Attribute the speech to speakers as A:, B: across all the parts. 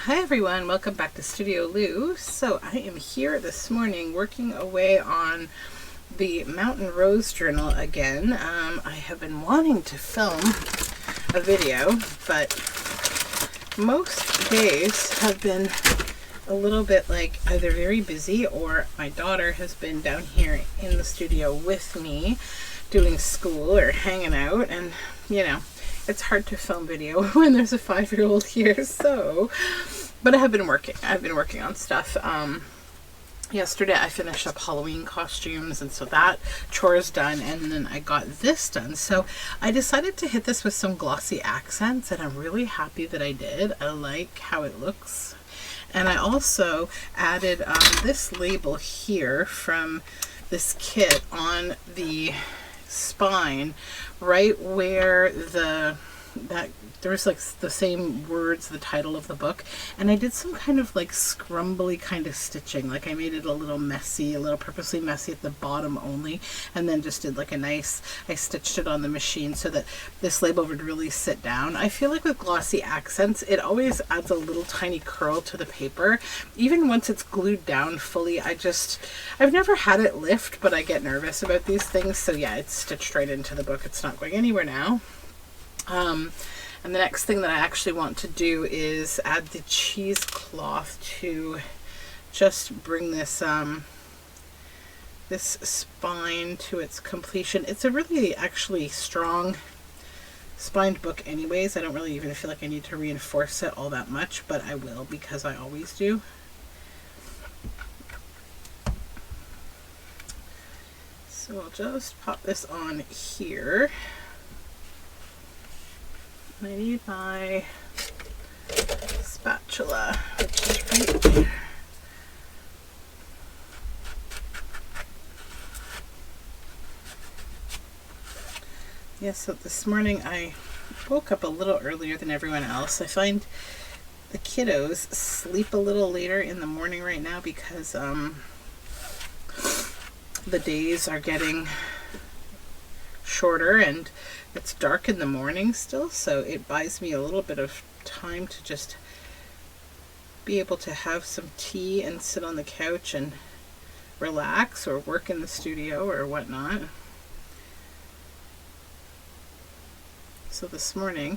A: Hi everyone, welcome back to Studioloo. So I am here this morning working away on the Mountain Rose Journal again. I have been wanting to film a video, but most days have been a little bit like either very busy or my daughter has been down here in the studio with me doing school or hanging out, and you know, it's hard to film video when there's a 5-year-old here, so, but I've been working on stuff. Yesterday I finished up Halloween costumes, and so that chore is done, and then I got this done. So I decided to hit this with some glossy accents, and I'm really happy that I did. I like how it looks. And I also added this label here from this kit on the spine, right where there's like the same words, the title of the book, and I did some kind of like scrumbly kind of stitching. Like I made it a little messy, a little purposely messy at the bottom only, and then just did like I stitched it on the machine so that this label would really sit down. I feel like with glossy accents, it always adds a little tiny curl to the paper. Even once it's glued down fully, I've never had it lift, but I get nervous about these things. So yeah, it's stitched right into the book. It's not going anywhere now. And the next thing that I actually want to do is add the cheesecloth to just bring this this spine to its completion. It's a really actually strong spined book anyways. I don't really even feel like I need to reinforce it all that much, but I will because I always do. So I'll just pop this on here. I need my spatula, which is right there. Yeah, so this morning I woke up a little earlier than everyone else. I find the kiddos sleep a little later in the morning right now because the days are getting shorter and it's dark in the morning still, so it buys me a little bit of time to just be able to have some tea and sit on the couch and relax or work in the studio or whatnot. So this morning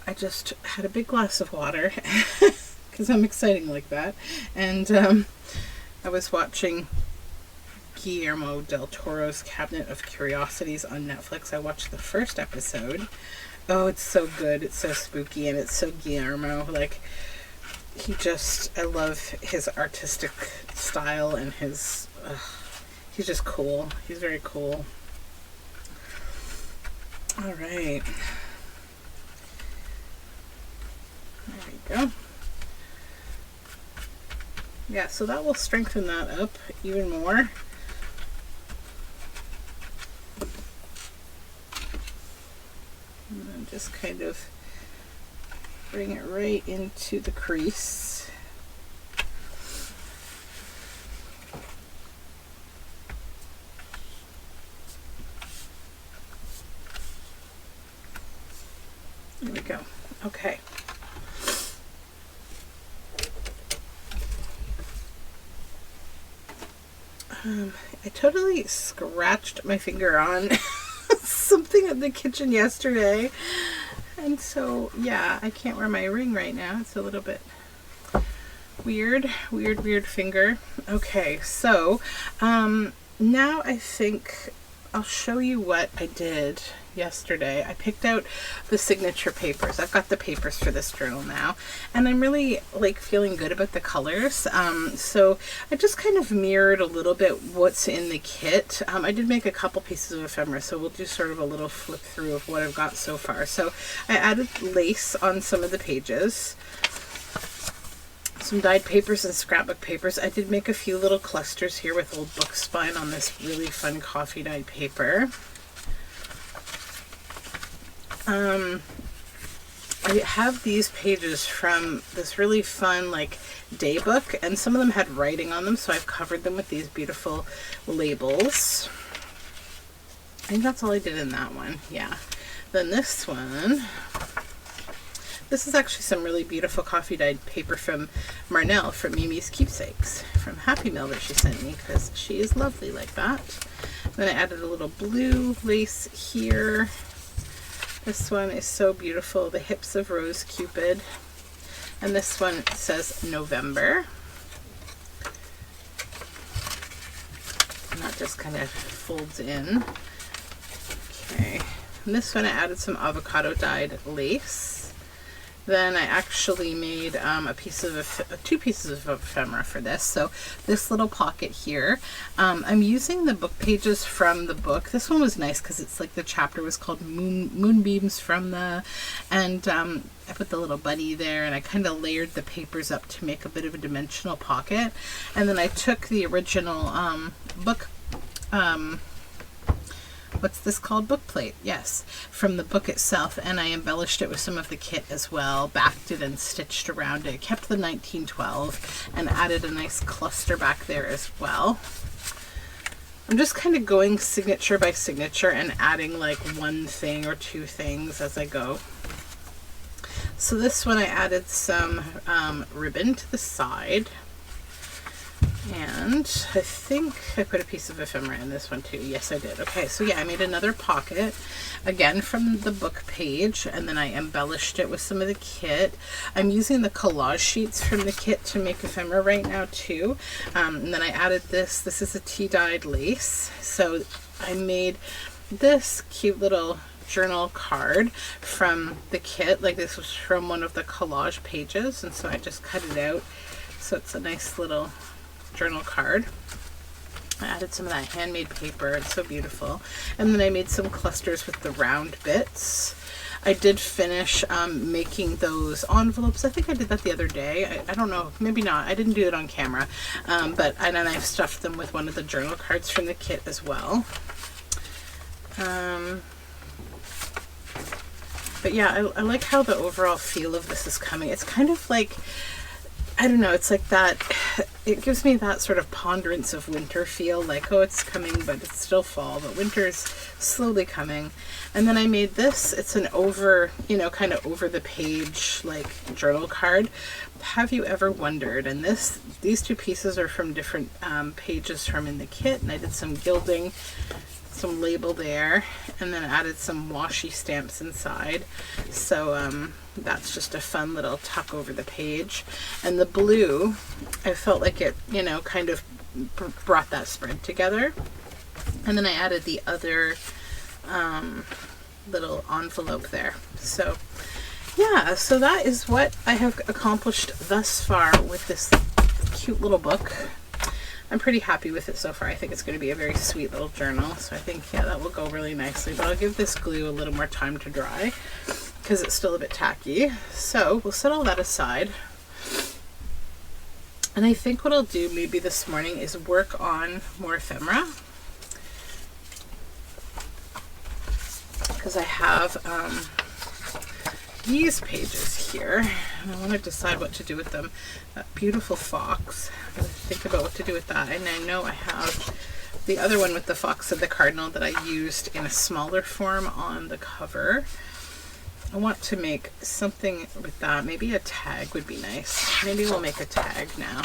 A: I just had a big glass of water because I'm exciting like that, and I was watching Guillermo del Toro's Cabinet of Curiosities on Netflix. I watched the first episode. Oh, it's so good. It's so spooky, and it's so Guillermo. Like, I love his artistic style and he's just cool. He's very cool. All right. There we go. Yeah, so that will strengthen that up even more. And then just kind of bring it right into the crease. There we go. Okay. I totally scratched my finger on something in the kitchen yesterday, and so yeah, I can't wear my ring right now. It's a little bit weird finger. Okay, so now I think I'll show you what I did yesterday. I picked out the signature papers. I've got the papers for this journal now, and I'm really like feeling good about the colors. So I just kind of mirrored a little bit what's in the kit. I did make a couple pieces of ephemera, so we'll do sort of a little flip through of what I've got so far. So I added lace on some of the pages, some dyed papers and scrapbook papers. I did make a few little clusters here with old book spine on this really fun coffee dyed paper. I have these pages from this really fun like day book, and some of them had writing on them, so I've covered them with these beautiful labels. I think that's all I did in that one. Yeah. Then this one, This is actually some really beautiful coffee dyed paper from Marnell from Mimi's Keepsakes from Happy Mail that she sent me, because she is lovely like that. Then I added a little blue lace here. This one is so beautiful, the hips of Rose Cupid. And this one says November. And that just kind of folds in. Okay. And this one I added some avocado dyed lace. Then I actually made two pieces of ephemera for this. So this little pocket here, I'm using the book pages from the book. This one was nice because it's like the chapter was called Moonbeams from the, and I put the little bunny there, and I kind of layered the papers up to make a bit of a dimensional pocket. And then I took the original book, what's this called? Book plate, yes, from the book itself, and I embellished it with some of the kit as well, backed it and stitched around it, kept the 1912 and added a nice cluster back there as well. I'm just kind of going signature by signature and adding like one thing or two things as I go. So this one I added some ribbon to the side. And I think I put a piece of ephemera in this one too. Yes, I did. Okay, so yeah, I made another pocket, again from the book page, and then I embellished it with some of the kit. I'm using the collage sheets from the kit to make ephemera right now too. And then I added this. This is a tea-dyed lace. So I made this cute little journal card from the kit. Like, this was from one of the collage pages, and so I just cut it out. So it's a nice little journal card. I added some of that handmade paper. It's so beautiful. And then I made some clusters with the round bits. I did finish making those envelopes. I think I did that the other day. I don't know, maybe not. I didn't do it on camera. And then I've stuffed them with one of the journal cards from the kit as well. But yeah, I like how the overall feel of this is coming. It's kind of like, I don't know, it's like that, it gives me that sort of ponderance of winter feel, like, oh, it's coming, but it's still fall, but winter is slowly coming. And then I made this, it's an over, you know, kind of over the page, like, journal card. Have you ever wondered? And these two pieces are from different pages from in the kit, and I did some gilding, some label there, and then added some washi stamps inside. So that's just a fun little tuck over the page. And the blue, I felt like it, you know, kind of brought that spread together. And then I added the other little envelope there. So yeah, so that is what I have accomplished thus far with this cute little book. I'm pretty happy with it so far. I think it's going to be a very sweet little journal. So I think, yeah, that will go really nicely. But I'll give this glue a little more time to dry because it's still a bit tacky. So we'll set all that aside. And I think what I'll do maybe this morning is work on more ephemera. Because I have these pages here, and I want to decide what to do with them. That beautiful fox, I'm going to think about what to do with that. And I know I have the other one with the fox and the cardinal that I used in a smaller form on the cover. I want to make something with that. Maybe a tag would be nice. Maybe we'll make a tag now.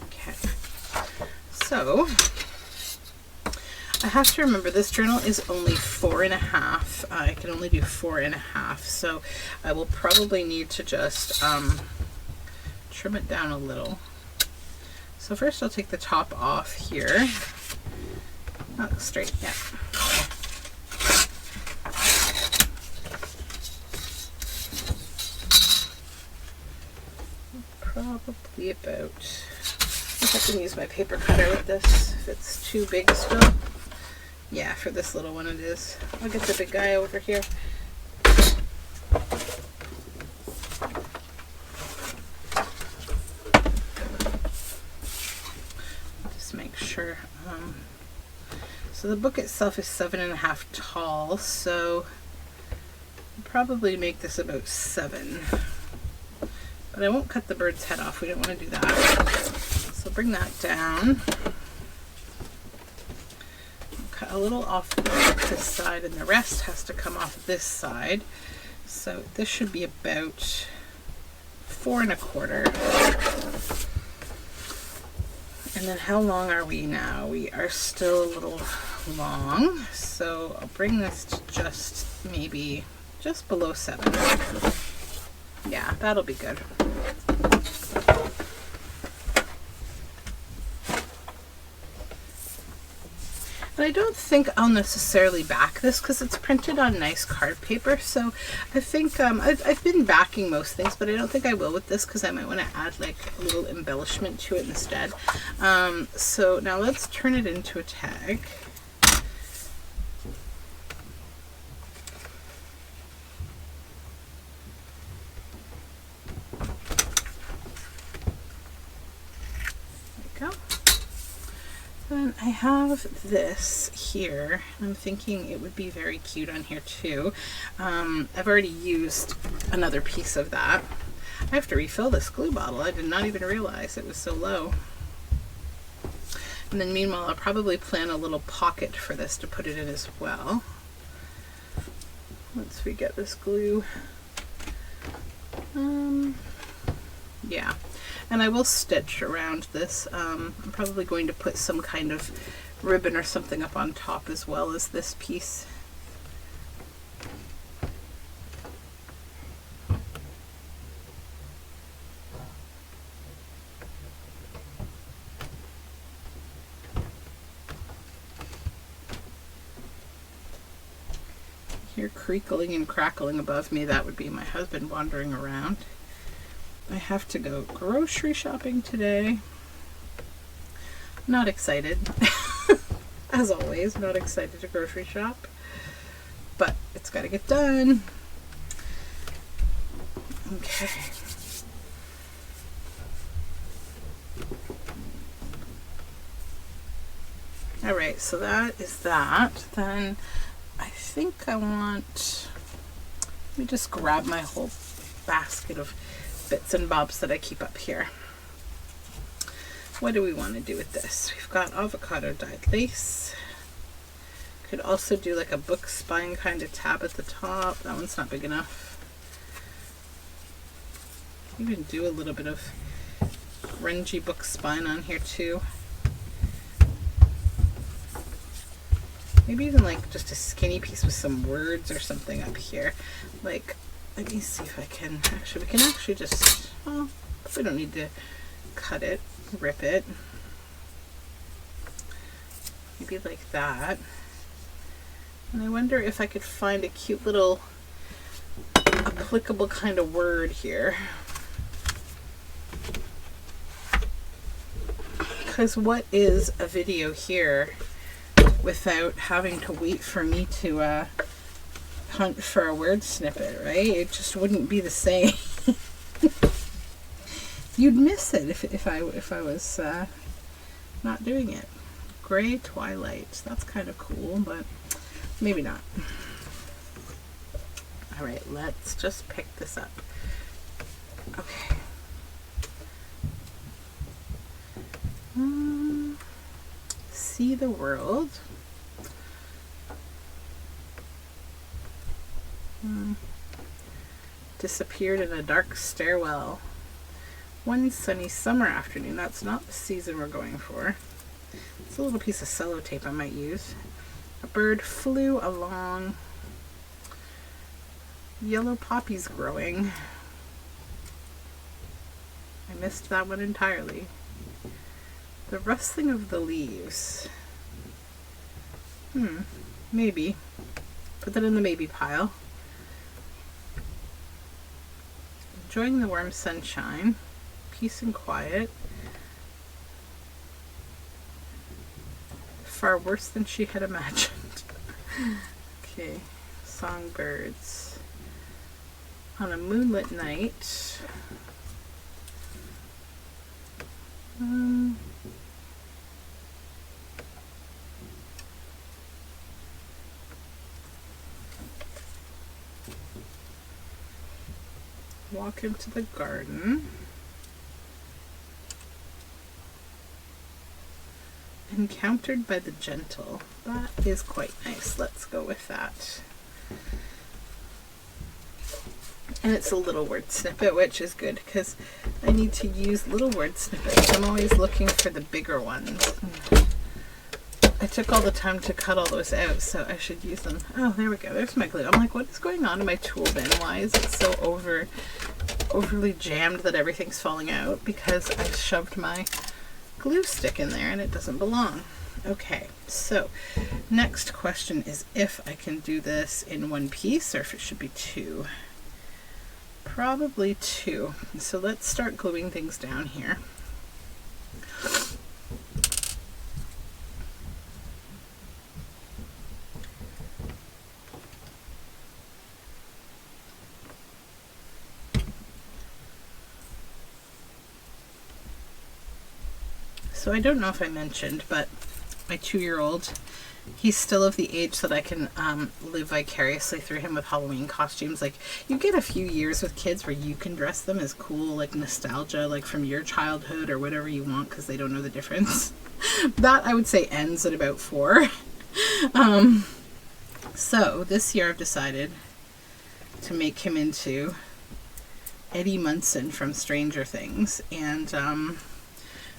A: Okay, so I have to remember this journal is only 4.5. I can only do 4.5, so I will probably need to just trim it down a little. So first I'll take the top off here. Not straight yet. Probably about, I can use my paper cutter with this if it's too big still. Yeah, for this little one it is. I'll get the big guy over here. Just make sure. So the book itself is 7.5 tall, so I'll probably make this about 7. But I won't cut the bird's head off. We don't want to do that. So bring that down. A little off this side, and the rest has to come off this side. So this should be about 4 1/4. And then how long are we now? We are still a little long, so I'll bring this to just maybe just below 7. Yeah, that'll be good. And I don't think I'll necessarily back this because it's printed on nice card paper. So I think I've been backing most things, but I don't think I will with this because I might want to add like a little embellishment to it instead. So now let's turn it into a tag. Then I have this here. I'm thinking it would be very cute on here too. I've already used another piece of that. I have to refill this glue bottle. I did not even realize it was so low. And then meanwhile, I'll probably plan a little pocket for this to put it in as well. Once we get this glue. Yeah. And I will stitch around this. I'm probably going to put some kind of ribbon or something up on top as well as this piece. Hear creakling and crackling above me. That would be my husband wandering around. I have to go grocery shopping today. Not excited. As always, not excited to grocery shop. But it's got to get done. Okay. Alright, so that is that. Then I think I want... Let me just grab my whole basket of bits and bobs that I keep up here. What do we want to do with this? We've got avocado dyed lace. Could also do like a book spine kind of tab at the top. That one's not big enough. Even do a little bit of grungy book spine on here too. Maybe even like just a skinny piece with some words or something up here. Like, let me see if I can, actually, we can actually just, well, we don't need to cut it, rip it. Maybe like that. And I wonder if I could find a cute little applicable kind of word here. Because what is a video here without having to wait for me to hunt for a word snippet, right? It just wouldn't be the same. You'd miss it if I was not doing it. Gray Twilight. That's kind of cool, but maybe not. All right, let's just pick this up. Okay. See the world. Disappeared in a dark stairwell. One sunny summer afternoon. That's not the season we're going for. It's a little piece of sellotape I might use. A bird flew along. Yellow poppies growing. I missed that one entirely. The rustling of the leaves. Maybe. Put that in the maybe pile. Enjoying the warm sunshine. Peace and quiet. Far worse than she had imagined. Okay. Songbirds. On a moonlit night. Walk into the garden. Encountered by the Gentle. That is quite nice. Let's go with that. And it's a little word snippet, which is good because I need to use little word snippets. I'm always looking for the bigger ones. I took all the time to cut all those out, so I should use them. Oh, there we go. There's my glue. I'm like, what is going on in my tool bin? Why is it so overly jammed that everything's falling out? Because I shoved my glue stick in there and it doesn't belong. Okay, so next question is if I can do this in one piece or if it should be two. Probably two. So let's start gluing things down here. So I don't know if I mentioned, but my 2-year-old, he's still of the age that I can live vicariously through him with Halloween costumes. Like, you get a few years with kids where you can dress them as cool, like nostalgia, like from your childhood or whatever you want, because they don't know the difference. That, I would say, ends at about 4. So this year I've decided to make him into Eddie Munson from Stranger Things, and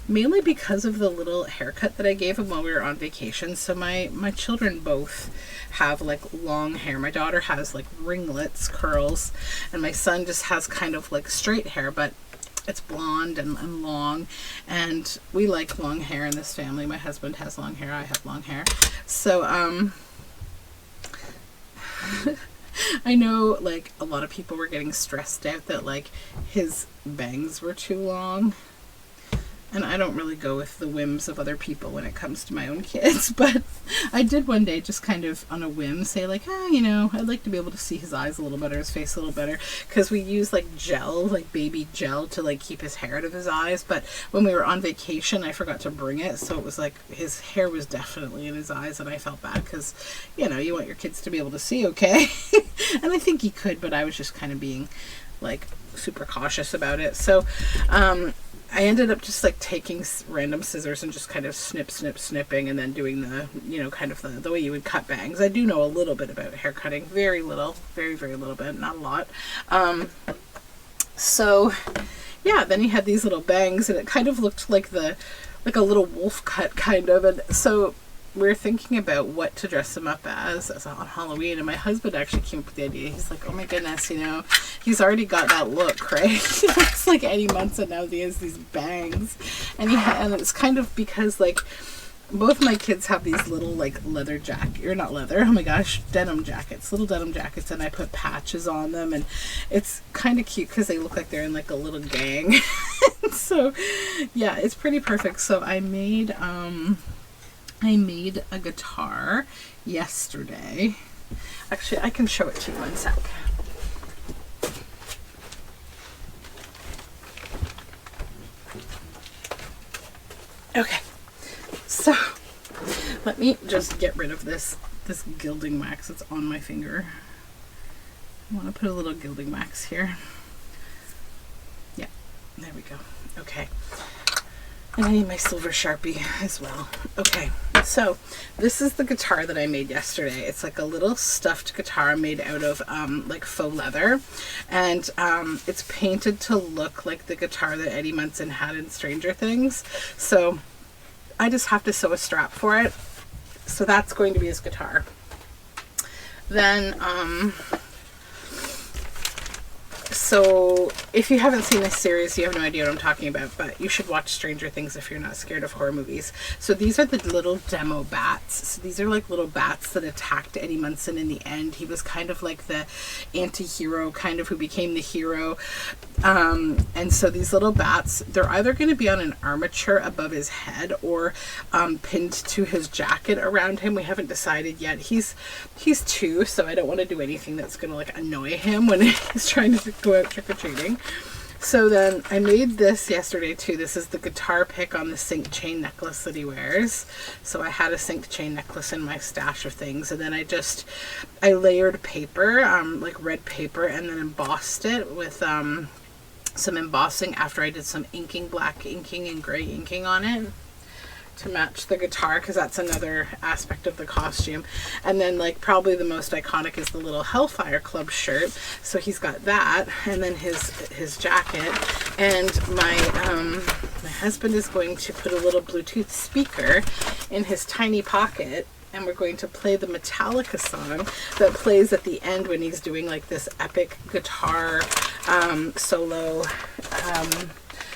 A: mainly because of the little haircut that I gave him while we were on vacation. So my children both have like long hair. My daughter has like ringlets, curls, and my son just has kind of like straight hair, but it's blonde and long, and we like long hair in this family. My husband has long hair, I have long hair. So I know like a lot of people were getting stressed out that like his bangs were too long. And I don't really go with the whims of other people when it comes to my own kids, but I did one day just kind of on a whim say like, you know, I'd like to be able to see his eyes a little better, his face a little better, because we use like gel, like baby gel to like keep his hair out of his eyes. But when we were on vacation, I forgot to bring it, so it was like his hair was definitely in his eyes, and I felt bad because, you know, you want your kids to be able to see okay. And I think he could, but I was just kind of being like super cautious about it. So I ended up just like taking random scissors and just kind of snipping, and then doing the, you know, kind of the way you would cut bangs. I do know a little bit about hair cutting, very little, very little bit, not a lot. So yeah, then he had these little bangs, and it kind of looked like a little wolf cut kind of. And so we're thinking about what to dress him up as on Halloween, and my husband actually came up with the idea. He's like, oh my goodness, you know, he's already got that look, right? He looks like Eddie Munson now. He has these bangs, and and it's kind of because like both my kids have these little like leather jacket, or not leather, oh my gosh, denim jackets, little denim jackets, and I put patches on them, and it's kind of cute because they look like they're in like a little gang. So yeah, it's pretty perfect. So I made a guitar yesterday. Actually, I can show it to you one sec. Okay, so let me just get rid of this gilding wax that's on my finger. I want to put a little gilding wax here. Yeah, there we go. Okay. And I need my silver Sharpie as well. Okay, so this is the guitar that I made yesterday. It's like a little stuffed guitar made out of like faux leather, and it's painted to look like the guitar that Eddie Munson had in Stranger Things. So I just have to sew a strap for it. So that's going to be his guitar. Then so if you haven't seen this series, you have no idea what I'm talking about, but you should watch Stranger Things if you're not scared of horror movies. So these are the little demo bats. So these are like little bats that attacked Eddie Munson in the end. He was kind of like the anti-hero, kind of, who became the hero. And so these little bats, they're either going to be on an armature above his head or pinned to his jacket around him. We haven't decided yet. He's 2, so I don't want to do anything that's going to like annoy him when he's trying to go out trick-or-treating. So then I made this yesterday too. This is the guitar pick on the sync chain necklace that he wears. So I had a sync chain necklace in my stash of things, and then I layered paper, like red paper, and then embossed it with some embossing after I did some inking, black inking and gray inking on it. to match the guitar, because that's another aspect of the costume. And then like probably the most iconic is the little Hellfire Club shirt. So he's got that, and then his jacket. And my husband is going to put a little Bluetooth speaker in his tiny pocket, and we're going to play the Metallica song that plays at the end when he's doing like this epic guitar solo.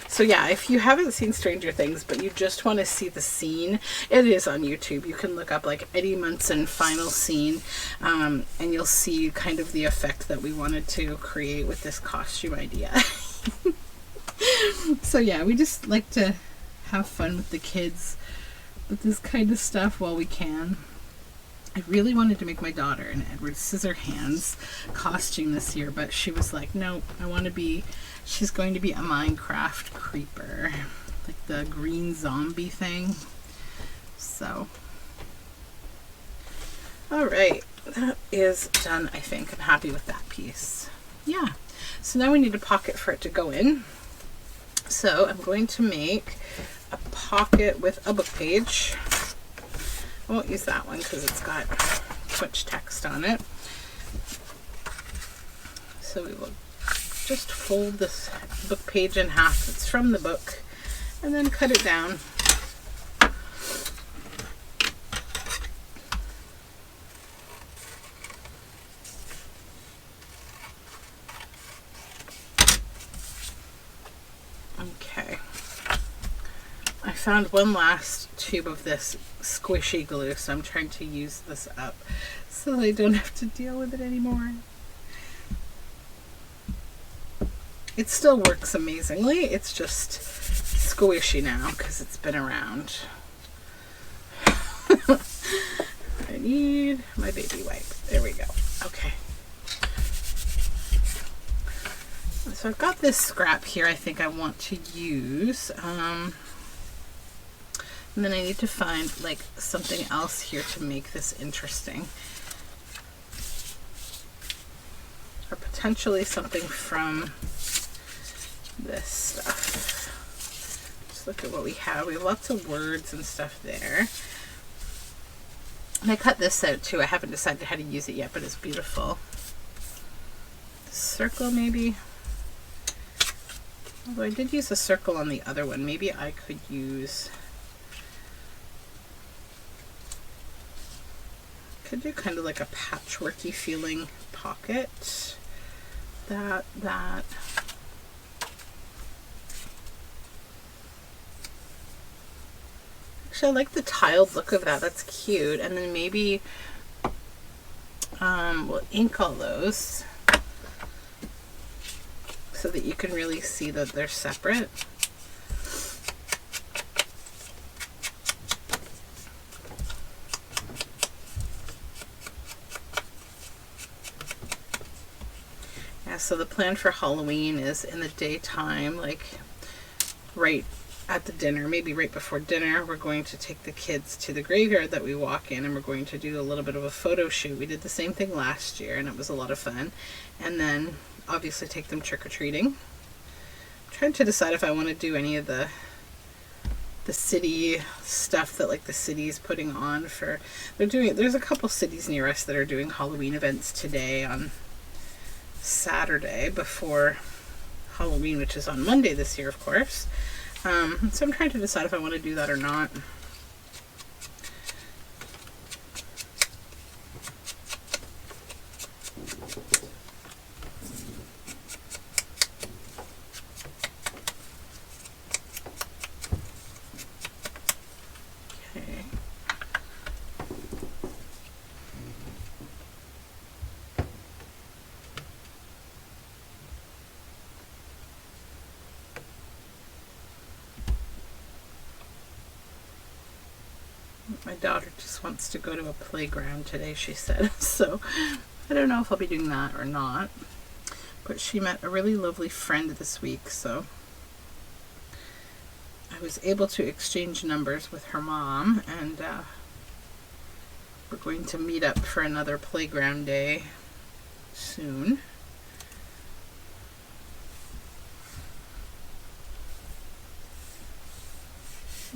A: So yeah, if you haven't seen Stranger Things, but you just want to see the scene, it is on YouTube. You can look up like Eddie Munson final scene, and you'll see kind of the effect that we wanted to create with this costume idea. So yeah, we just like to have fun with the kids with this kind of stuff while we can. I really wanted to make my daughter an Edward Scissorhands costume this year, but she was like, no, she's going to be a Minecraft creeper, like the green zombie thing. So, all right, that is done, I think. I'm happy with that piece. Yeah, so now we need a pocket for it to go in. So I'm going to make a pocket with a book page. I won't use that one because it's got too much text on it. So we will just fold this book page in half. It's from the book, and then cut it down. Okay. I found one last tube of this squishy glue, so I'm trying to use this up so I don't have to deal with it anymore. It still works amazingly, it's just squishy now because it's been around. I need my baby wipe. There we go. Okay. So I've got this scrap here I think I want to use. And then I need to find like something else here to make this interesting. Or potentially something from this stuff. Just look at what we have. We have lots of words and stuff there. And I cut this out too. I haven't decided how to use it yet, but it's beautiful. Circle maybe. Although I did use a circle on the other one. Maybe I could use... Could do kind of like a patchworky feeling pocket. That. Actually, I like the tiled look of that. That's cute. And then maybe we'll ink all those so that you can really see that they're separate. So the plan for Halloween is in the daytime, like right at the dinner, maybe right before dinner, we're going to take the kids to the graveyard that we walk in, and we're going to do a little bit of a photo shoot. We did the same thing last year and it was a lot of fun. And then obviously take them trick-or-treating. I'm trying to decide if I want to do any of the city stuff that like the city's putting on for, there's a couple cities near us that are doing Halloween events today on Saturday before Halloween, which is on Monday this year, of course. So I'm trying to decide if I want to do that or not. Okay. My daughter just wants to go to a playground today, she said. So I don't know if I'll be doing that or not. But she met a really lovely friend this week, so I was able to exchange numbers with her mom, and we're going to meet up for another playground day soon.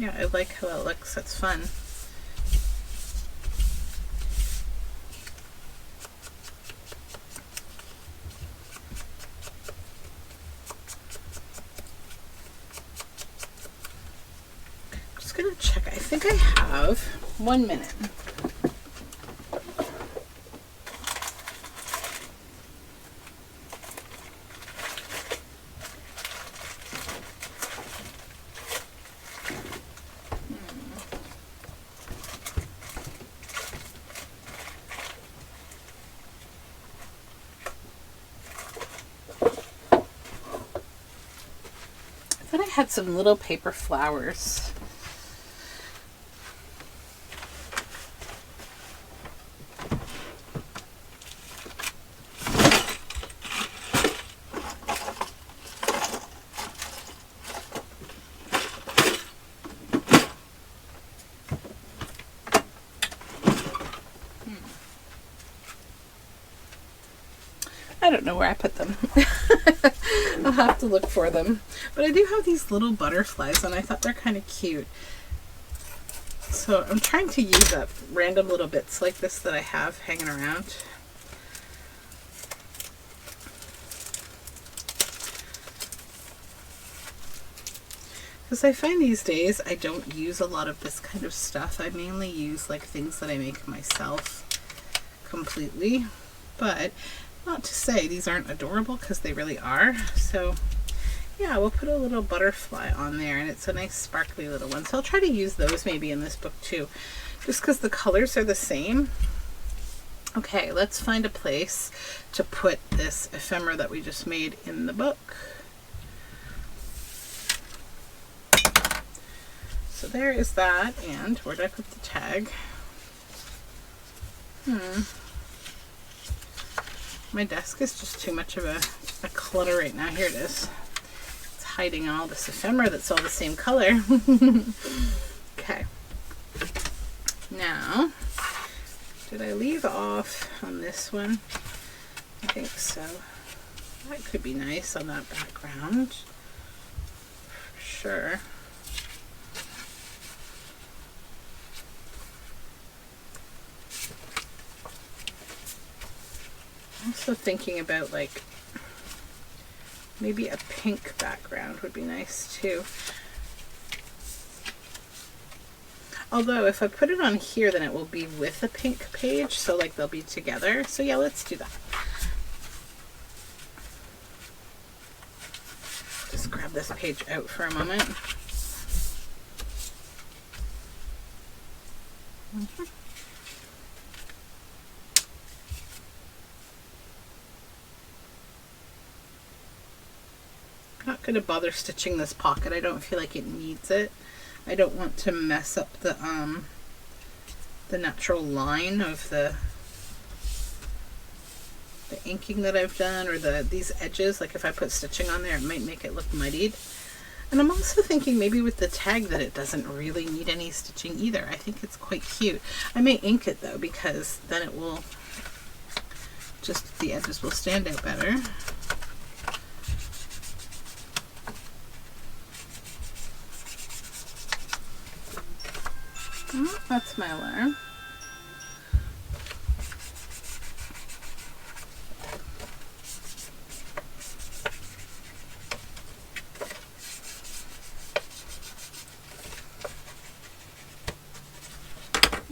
A: Yeah, I like how it looks. That's fun. Just gonna check. I think I have 1 minute. I thought I had some little paper flowers. I don't know where I put them. I'll have to look for them. But I do have these little butterflies and I thought they're kind of cute. So I'm trying to use up random little bits like this that I have hanging around. Because I find these days I don't use a lot of this kind of stuff. I mainly use like things that I make myself completely. But not to say these aren't adorable, because they really are. So yeah, we'll put a little butterfly on there, and it's a nice sparkly little one. So I'll try to use those maybe in this book too, just because the colors are the same. Okay, let's find a place to put this ephemera that we just made in the book. So there is that, and where did I put the tag? My desk is just too much of a clutter right now. Here it is. It's hiding all this ephemera that's all the same color. Okay. Now, did I leave off on this one? I think so. That could be nice on that background. For sure. Also thinking about like maybe a pink background would be nice too. Although if I put it on here, then it will be with a pink page, so like they'll be together. So yeah, let's do that. Just grab this page out for a moment. Not going to bother stitching this pocket. I don't feel like it needs it. I don't want to mess up the natural line of the inking that I've done, or these edges. Like if I put stitching on there, it might make it look muddied. And I'm also thinking maybe with the tag that it doesn't really need any stitching either. I think it's quite cute. I may ink it though, because then it will just, the edges will stand out better. Oh, that's my alarm.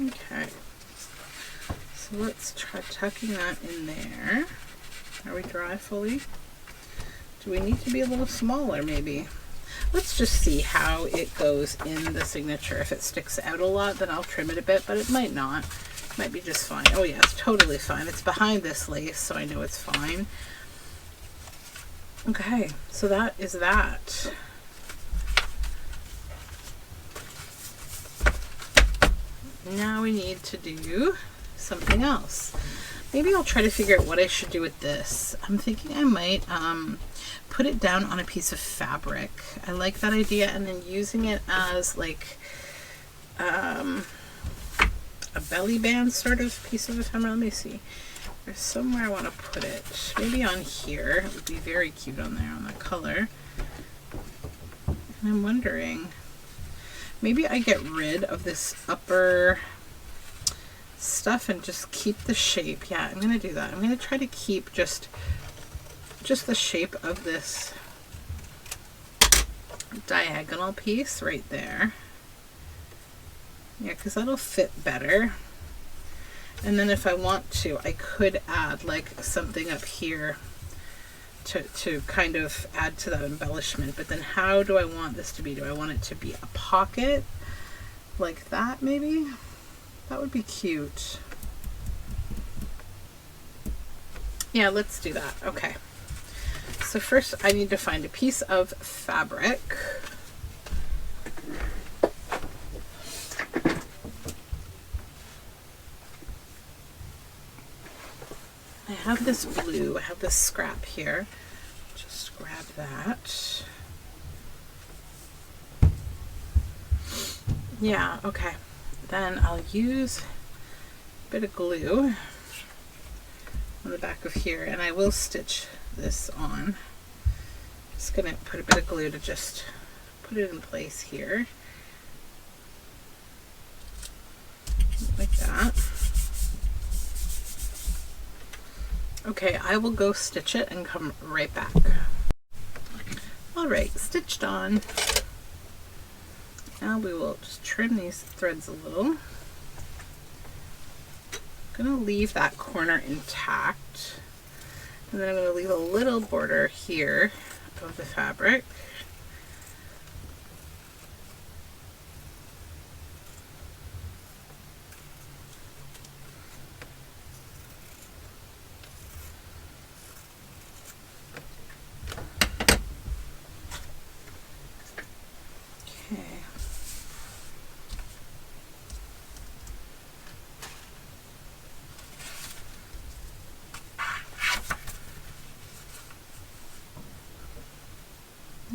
A: Okay, so let's try tucking that in there. Are we dry fully? Do we need to be a little smaller maybe? Let's just see how it goes in the signature. If it sticks out a lot, then I'll trim it a bit, but it might not. It might be just fine. Oh yeah, it's totally fine. It's behind this lace, so I know it's fine. Okay, so that is that. Now we need to do something else. Maybe I'll try to figure out what I should do with this. I'm thinking I might put it down on a piece of fabric. I like that idea, and then using it as like a belly band sort of piece of ephemera. Let me see. There's somewhere I want to put it. Maybe on here. It would be very cute on there on that color. And I'm wondering, Maybe I get rid of this upper stuff and just keep the shape. Yeah, I'm gonna do that. I'm gonna try to keep just the shape of this diagonal piece right there. Yeah, because that'll fit better. And then if I want to, I could add like something up here to kind of add to that embellishment. But then how do I want this to be? Do I want it to be a pocket like that maybe? That would be cute. Yeah, let's do that. Okay. So first I need to find a piece of fabric. I have this blue, I have this scrap here. Just grab that. Yeah, okay. Then I'll use a bit of glue on the back of here, and I will stitch this on. Just gonna put a bit of glue to just put it in place here. Like that. Okay, I will go stitch it and come right back. Alright, stitched on. Now we will just trim these threads a little. I'm gonna leave that corner intact. And then I'm gonna leave a little border here of the fabric.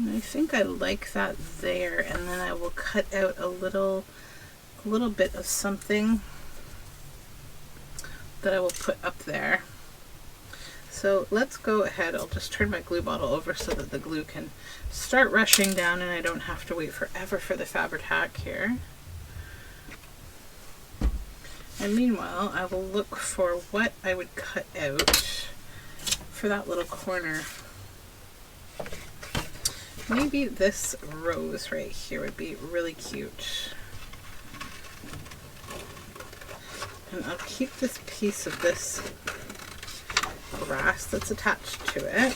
A: I think I like that there, and then I will cut out a little bit of something that I will put up there. So let's go ahead. I'll just turn my glue bottle over so that the glue can start rushing down and I don't have to wait forever for the fabric tack here. And meanwhile, I will look for what I would cut out for that little corner. Maybe this rose right here would be really cute. And I'll keep this piece of this grass that's attached to it.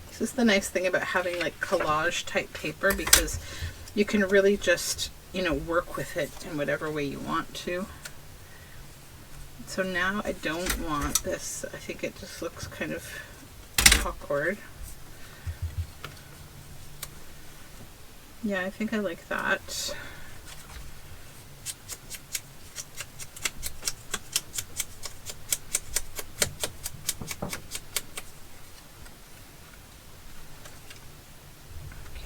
A: This is the nice thing about having like collage type paper, because you can really just, you know, work with it in whatever way you want to. So now I don't want this. I think it just looks kind of awkward. Yeah, I think I like that.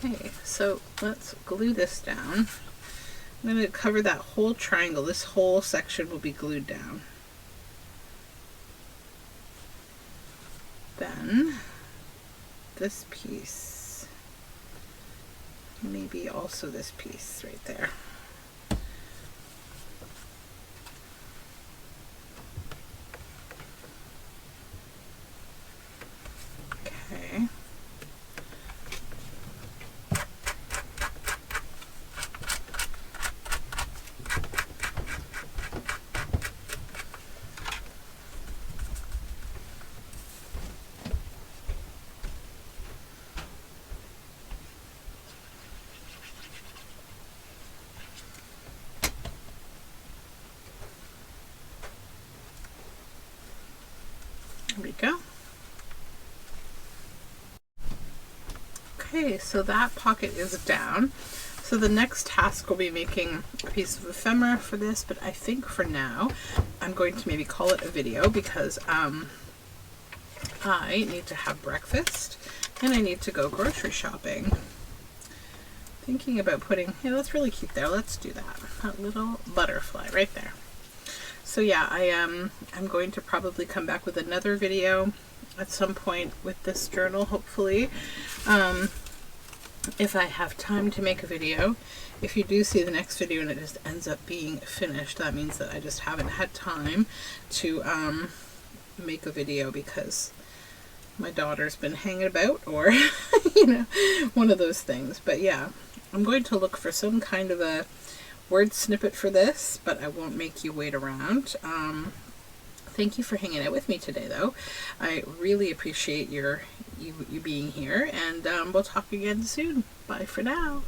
A: Okay, so let's glue this down. I'm going to cover that whole triangle. This whole section will be glued down. Then this piece, maybe also this piece right there. Okay. There we go. Okay, so that pocket is down. So the next task will be making a piece of ephemera for this, but I think for now I'm going to maybe call it a video, because I need to have breakfast and I need to go grocery shopping. Thinking about putting, yeah, that's really cute there. Let's do that. That little butterfly right there. So yeah, I'm going to probably come back with another video at some point with this journal, hopefully. If I have time to make a video. If you do see the next video and it just ends up being finished, that means that I just haven't had time to make a video because my daughter's been hanging about, or one of those things. But yeah, I'm going to look for some kind of a word snippet for this, but I won't make you wait around. Thank you for hanging out with me today, though. I really appreciate you being here, and we'll talk again soon. Bye for now.